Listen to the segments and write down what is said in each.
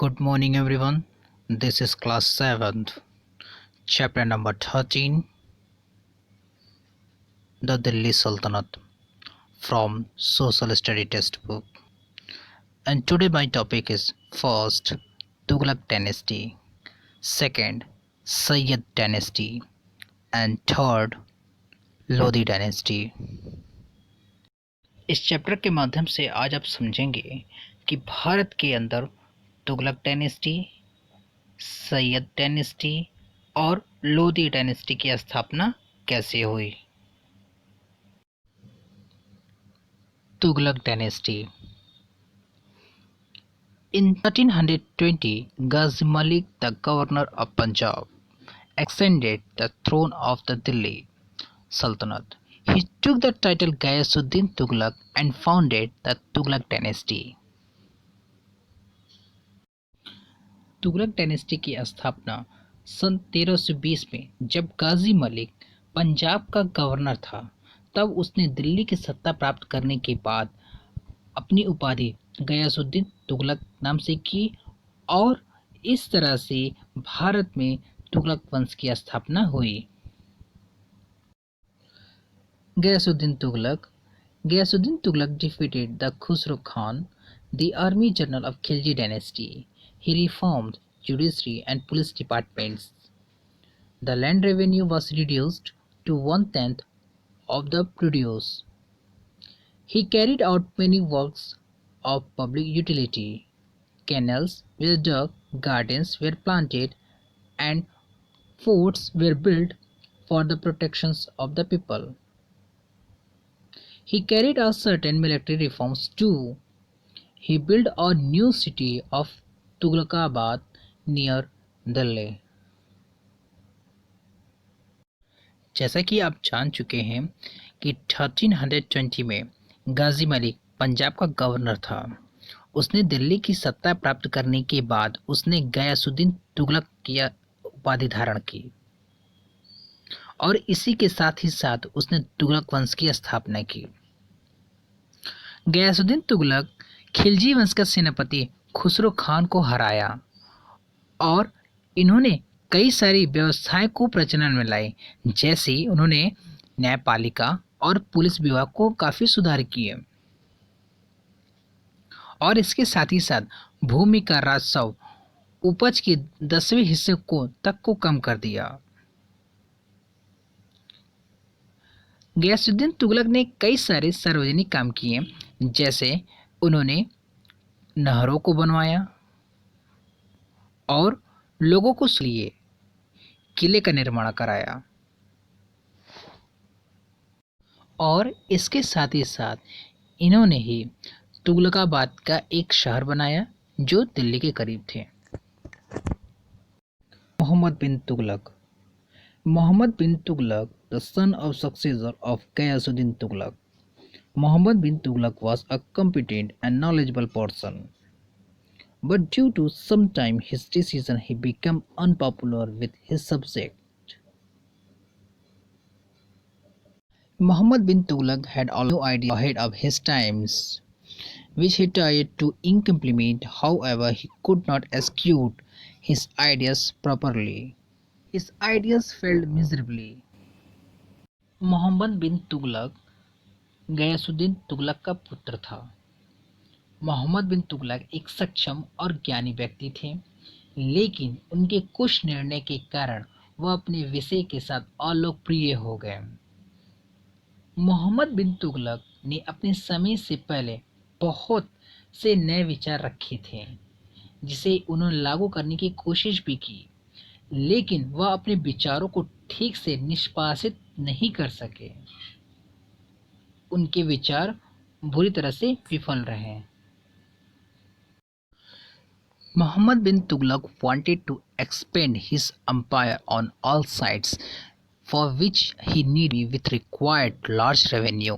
Good morning, everyone. This is class 7th, chapter number 13, The Delhi Sultanate, from Social Study Textbook. And today my topic is first, Tughlaq Dynasty, second, Sayyid Dynasty, and third, Lodhi dynasty. इस chapter के माध्यम से आज आप समझेंगे कि भारत के अंदर तुगलक डायनेस्टी, सैयद डायनेस्टी और लोधी डायनेस्टी की स्थापना कैसे हुई। Tughlaq dynasty. In 1320, Ghazi Malik, the governor of Punjab, ascended the throne of the Delhi Sultanate. He took the title Ghayasuddin Tughlaq and founded the Tughlaq dynasty. Tughlaq dynasty की स्थापना सन 1320 में जब गाजी मलिक पंजाब का गवर्नर था, तब उसने दिल्ली की सत्ता प्राप्त करने के बाद अपनी उपाधि गयासुद्दीन तुगलक नाम से की और इस तरह से भारत में तुगलक वंश की स्थापना हुई। Ghiyasuddin Tughlaq defeated the Khusro Khan, the army general of Khilji dynasty. He reformed judiciary and police departments. The land revenue was reduced to 1/10 of the produce. He carried out many works of public utility. Canals were dug, gardens were planted, and forts were built for the protection of the people. He carried out certain military reforms too. He built a new city of Tughlaqabad near Delhi. जैसा कि आप जान चुके हैं कि 1320 में गाजी मलिक पंजाब का governor था। उसने दिल्ली की सत्ता प्राप्त करने के बाद उसने गयासुद्दीन तुगलक की उपाधि धारण की और इसी के साथ ही साथ उसने तुगलक वंश की स्थापना की। गयासुद्दीन तुगलक खिलजी वंश का सेनापति खुसरो खान को हराया और इन्होंने कई सारी व्यवस्थाएं को प्रचलन में लाई, जैसे उन्होंने न्यायपालिका और पुलिस विभाग को काफी सुधार किए और इसके साथ ही साथ भूमि का राजस्व उपज के 10वें हिस्से को कम कर दिया। गयासुद्दीन तुगलक ने कई सारे सार्वजनिक काम किए, जैसे उन्होंने नहरों को बनवाया और लोगों को लिए किले का निर्माण कराया और इसके साथ ही साथ इन्होंने ही तुगलकाबाद का एक शहर बनाया जो दिल्ली के करीब थे। मोहम्मद बिन Tughlaq, the son of successor of Ghayasuddin Tughlaq. Muhammad bin Tughlaq was a competent and knowledgeable person, but due to sometime his decision he became unpopular with his subject. Muhammad bin Tughlaq had always new ideas ahead of his times, which he tried to implement. However, he could not execute his ideas properly. His ideas failed miserably. Mohammad बिन तुगलक गयासुद्दीन तुगलक का पुत्र था। मोहम्मद बिन तुगलक एक सक्षम और ज्ञानी व्यक्ति थे, लेकिन उनके कुछ निर्णय के कारण वह अपने विषय के साथ अलोकप्रिय हो गए। मोहम्मद बिन तुगलक ने अपने समय से पहले बहुत से नए विचार रखे थे, जिसे उन्होंने लागू करने की कोशिश भी की, लेकिन वह अपने विचारों को ठीक से निष्पादित नहीं कर सके। उनके विचार बुरी तरह से विफल रहे। Muhammad bin Tughlaq wanted to expand his empire on all sides, for which he needed with required large revenue.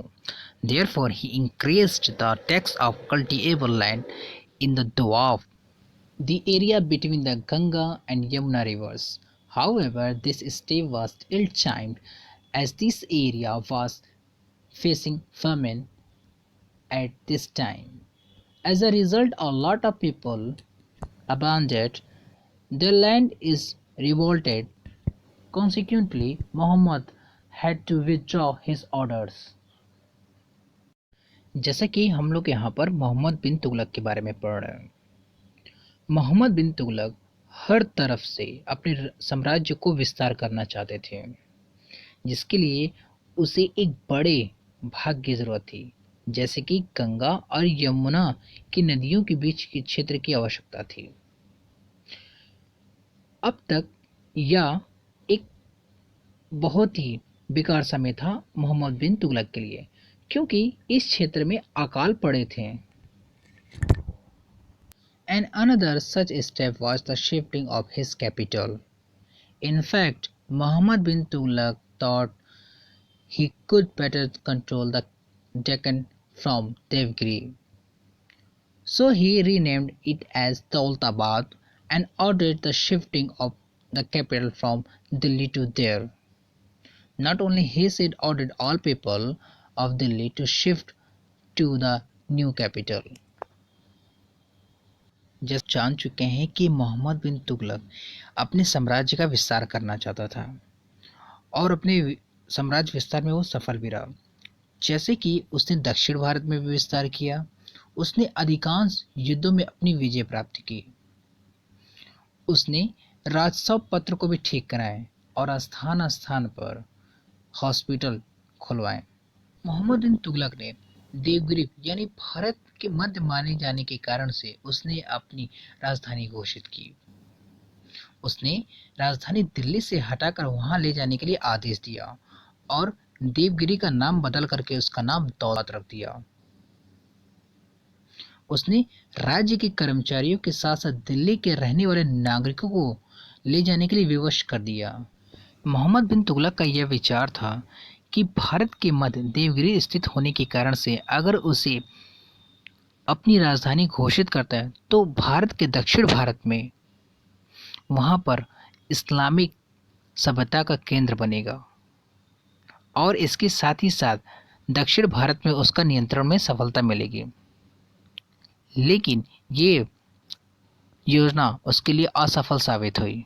Therefore, he increased the tax of cultivable land in the Doab, the area between the Ganga and Yamuna rivers. However, this step was ill-timed as this area was facing famine at this time. As a result, a lot of people abandoned, their land is revolted. Consequently, Muhammad had to withdraw his orders. जैसा कि हम लोग यहाँ पर मोहम्मद बिन तुगलक के बारे में पढ़ रहे हैं। मोहम्मद बिन तुगलक हर तरफ से अपने साम्राज्य को विस्तार करना चाहते थे, जिसके लिए उसे एक बड़े भाग की जरूरत थी, जैसे कि गंगा और यमुना की नदियों के बीच के क्षेत्र की आवश्यकता थी। अब तक यह एक बहुत ही बेकार समय था मोहम्मद बिन तुगलक के लिए, क्योंकि इस क्षेत्र में अकाल पड़े थे। And another such step was the shifting of his capital. In fact, Muhammad bin Tughlaq thought he could better control the Deccan from Devgiri. So he renamed it as Daulatabad and ordered the shifting of the capital from Delhi to there. Not only he said ordered all people of Delhi to shift to the new capital. जैसे जान चुके हैं कि मोहम्मद बिन तुगलक अपने साम्राज्य का विस्तार करना चाहता था और अपने साम्राज्य विस्तार में वो सफल भी रहा। जैसे कि उसने दक्षिण भारत में भी विस्तार किया, उसने अधिकांश युद्धों में अपनी विजय प्राप्त की, उसने राजसव पत्र को भी ठीक कराए और स्थान स्थान पर हॉस्पिटल खुलवाए। मोहम्मद बिन तुगलक ने देवगिरी यानी भारत के मध्य माने जाने के कारण से उसने अपनी राजधानी घोषित की। उसने राजधानी दिल्ली से हटाकर वहां ले जाने के लिए आदेश दिया और देवगिरी का नाम बदल करके उसका नाम दौलत रख दिया। उसने राज्य के कर्मचारियों के साथ साथ दिल्ली के रहने वाले नागरिकों को ले जाने के लिए विवश कर दिया। मोहम्मद बिन तुगलक का यह विचार था कि भारत के मध्य देवगिरी स्थित होने के कारण से अगर उसे अपनी राजधानी घोषित करता है तो भारत के दक्षिण भारत में वहां पर इस्लामिक सभ्यता का केंद्र बनेगा और इसके साथ ही साथ दक्षिण भारत में उसका नियंत्रण में सफलता मिलेगी। लेकिन ये योजना उसके लिए असफल साबित हुई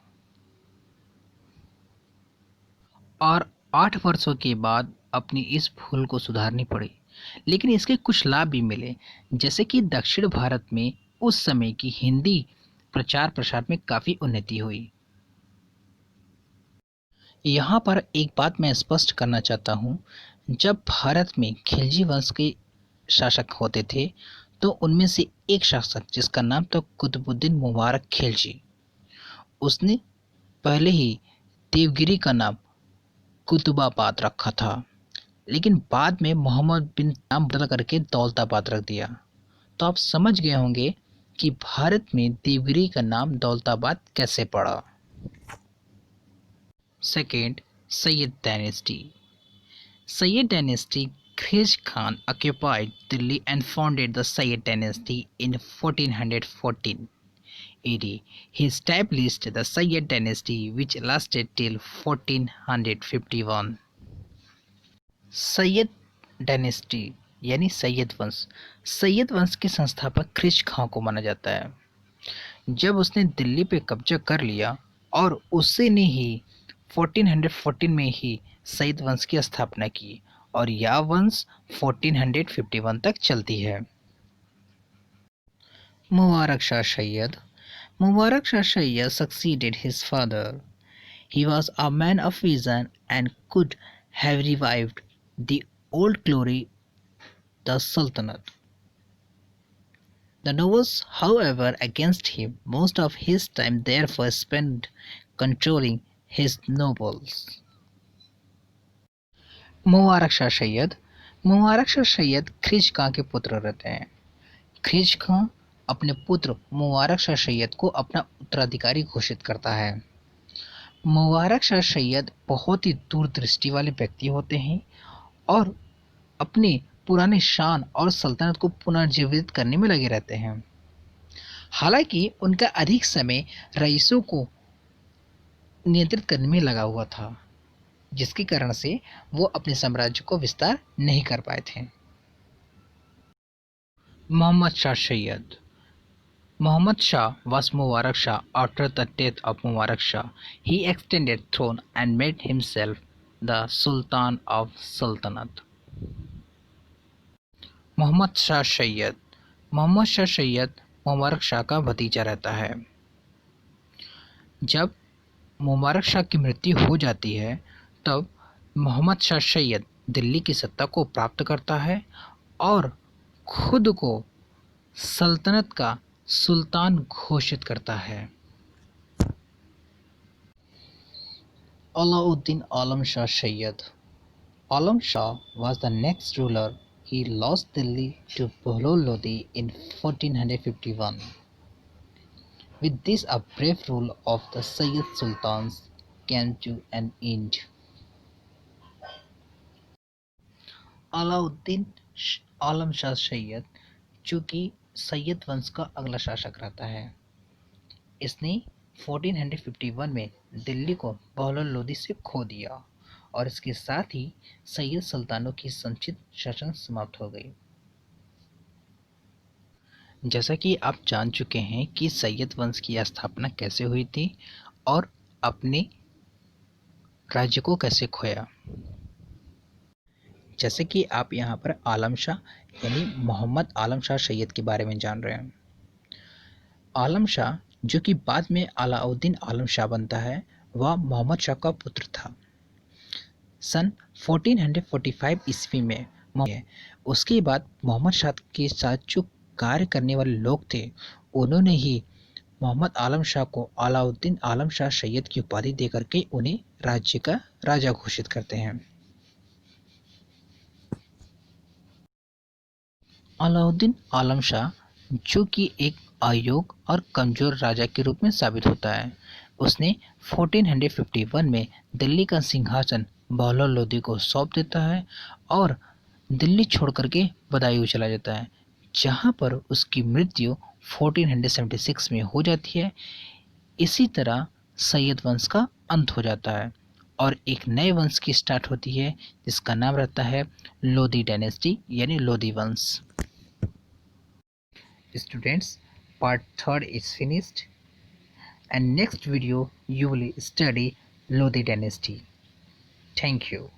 और 8 वर्षों के बाद अपनी इस भूल को सुधारनी पड़ी। लेकिन इसके कुछ लाभ भी मिले, जैसे कि दक्षिण भारत में उस समय की हिंदी प्रचार प्रसार में काफी उन्नति हुई। यहाँ पर एक बात मैं स्पष्ट करना चाहता हूँ, जब भारत में खिलजी वंश के शासक होते थे तो उनमें से एक शासक जिसका नाम था कुतुबुद्दीन मुबारक खिलजी, उसने पहले ही देवगिरी का नाम कुतुबाबाद रखा था, लेकिन बाद में मोहम्मद बिन नाम बदल करके दौलताबाद रख दिया। तो आप समझ गए होंगे कि भारत में देवगिरी का नाम दौलताबाद कैसे पड़ा। Second, Syed dynasty. Sayyid dynasty, Khiz Khan occupied Delhi and founded the Sayyid dynasty in 1414 AD. He established the Sayyid dynasty which lasted till 1451. Syed dynasty यानी सैयद वंश के संस्थापक ख्रिज खां को माना जाता है। जब उसने दिल्ली पे कब्जा कर लिया और उसी ने ही 1414 में ही सैयद वंश की स्थापना की और यह वंश 1451 तक चलती है। Mubarak Shah Syed. Mubarak Shah Syed succeeded his father. He was a man of vision and could have revived the old glory, the Sultanate. The nobles, however, against him, most of his time therefore spent controlling his nobles. Mubarak Shah Syed ख्रिज खां के पुत्र रहते हैं। ख्रिज खां अपने पुत्र मुबारक शाह सैयद को अपना उत्तराधिकारी घोषित करता है। मुबारक शाह सैयद बहुत ही दूरदृष्टि वाले व्यक्ति होते हैं और अपने पुराने शान और सल्तनत को पुनर्जीवित करने में लगे रहते हैं। हालांकि उनका अधिक समय रईसों को नियंत्रित करने में लगा हुआ था, जिसके कारण से वो अपने साम्राज्य को विस्तार नहीं कर पाए थे। Mohammad Shah Syed. Muhammad Shah was Mubarak Shah after the death of Mubarak Shah. He extended throne and made himself the Sultan of Sultanate. Mohammad Shah Syed Mohammad Shah Syed Mubarak Shah का भतीजा रहता है। जब मुबारक शाह की मृत्यु हो जाती है तब मोहम्मद शाह सैयद दिल्ली की सत्ता को प्राप्त करता है और खुद को सल्तनत का सुल्तान घोषित करता है। अलाउद्दीन आलम Shah Syed Alam Shah was the next ruler. He lost Delhi to Bahlol Lodi in 1451. With this, a brief rule of the Sayyid Sultans came to an end. Alauddin आलम शाह सैयद चूँकि सैयद वंश का अगला शासक रहता है, इसने 1451 में दिल्ली को बहलोल लोदी से खो दिया और इसके साथ ही सैयद सुल्तानों की संचित शासन समाप्त हो गई। जैसा कि आप जान चुके हैं कि सैयद वंश की स्थापना कैसे हुई थी और अपने राज्य को कैसे खोया। जैसे कि आप यहाँ पर आलम शाह यानी मोहम्मद आलम शाह सैयद के बारे में जान रहे हैं। आलम शाह जो कि बाद में अलाउद्दीन आलम शाह बनता है, वह मोहम्मद शाह का पुत्र था। सन 1445 ईस्वी में उसके बाद मोहम्मद शाह के साथ जो कार्य करने वाले लोग थे, उन्होंने ही मोहम्मद आलम शाह को अलाउद्दीन आलम शाह सैयद की उपाधि देकर के उन्हें राज्य का राजा घोषित करते हैं। अलाउद्दीन आलम शाह जो कि एक अयोग्य और कमजोर राजा के रूप में साबित होता है, उसने 1451 में दिल्ली का सिंहासन बहलोल लोदी को सौंप देता है और दिल्ली छोड़ करके बदायूं चला जाता है, जहां पर उसकी मृत्यु 1476 में हो जाती है। इसी तरह सैयद वंश का अंत हो जाता है और एक नए वंश की स्टार्ट होती है जिसका नाम रहता है लोदी डायनेस्टी यानी लोदी वंश। Students, part 3 is finished and next video you will study Lodi dynasty. Thank you.